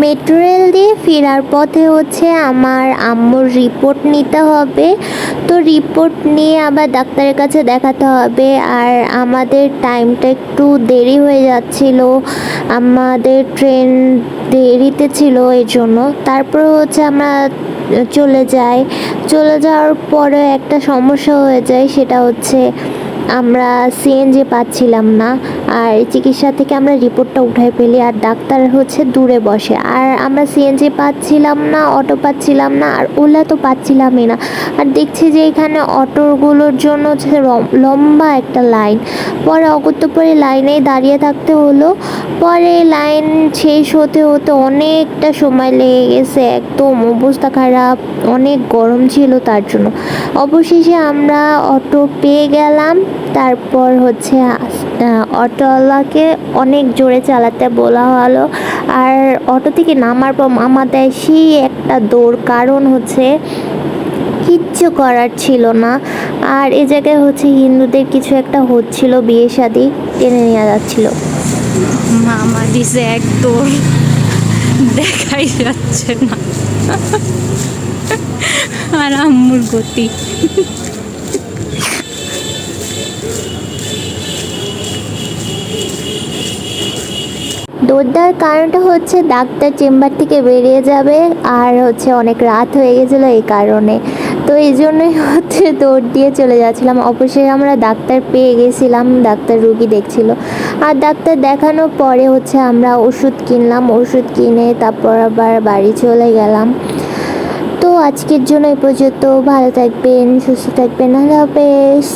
Metro rail দিয়ে ফেরার পথে হচ্ছে আমার আম্মুর রিপোর্ট নিতে হবে। তো রিপোর্ট নিয়ে আবার ডাক্তারের কাছে দেখাতে হবে। আর আমাদের টাইমটা একটু দেরি হয়ে যাচ্ছিল, আমাদের ট্রেন দেরিতে ছিল এই জন্য। তারপর হচ্ছে আমরা চলে যাওয়ার পরে একটা সমস্যা হয়ে যায়, সেটা হচ্ছে আমরা সিএনজি পাচ্ছিলাম না। আর চিকিৎসা থেকে আমরা রিপোর্টটা উঠাই ফেলি, আর ডাক্তার হচ্ছে দূরে বসে। আর আমরা সিএনজি পাচ্ছিলাম না, অটো পাচ্ছিলাম না, আর ওলা তো পাচ্ছিলামই না। আর দেখছি যে এখানে অটোগুলোর জন্য হচ্ছে লম্বা একটা লাইন। পরে অগত্যপরে লাইনেই দাঁড়িয়ে থাকতে হলো। পরে লাইন শেষ হতে হতে অনেকটা সময় লেগে গেছে, একদম অবস্থা খারাপ, অনেক গরম ছিল তার জন্য। অবশেষে আমরা অটো পেয়ে গেলাম। তারপর হচ্ছে অটোওয়ালাকে অনেক জোরে চালাতে বলা হলো। আর অটো থেকে নামার পর মামা দেয় সেই একটা দৌড়, কারণ হচ্ছে কিচ্ছু করার ছিল না। আর এ জায়গায় হচ্ছে হিন্দুদের কিছু একটা হচ্ছিল, বিয়ে শাদি টেনে নেওয়া যাচ্ছিল। মামা দিছে এক দৌড়, দেখাই যাচ্ছে না। আর আম্মুর গতি। দৌড় দেওয়ার কারণটা হচ্ছে ডাক্তার চেম্বার থেকে বেরিয়ে যাবে, আর হচ্ছে অনেক রাত হয়ে গেছিলো এই কারণে। তো এই জন্যই হচ্ছে দৌড় দিয়ে চলে যাচ্ছিলাম। অবশ্যই আমরা ডাক্তার পেয়ে গেছিলাম, ডাক্তার রুগী দেখছিল। আর ডাক্তার দেখানোর পরে হচ্ছে আমরা ওষুধ কিনলাম, ওষুধ কিনে তারপর আবার বাড়ি চলে গেলাম। তো আজকের জন্য এই পর্যন্ত। ভালো থাকবেন, সুস্থ থাকবেন, আল্লাহ হাফেজ।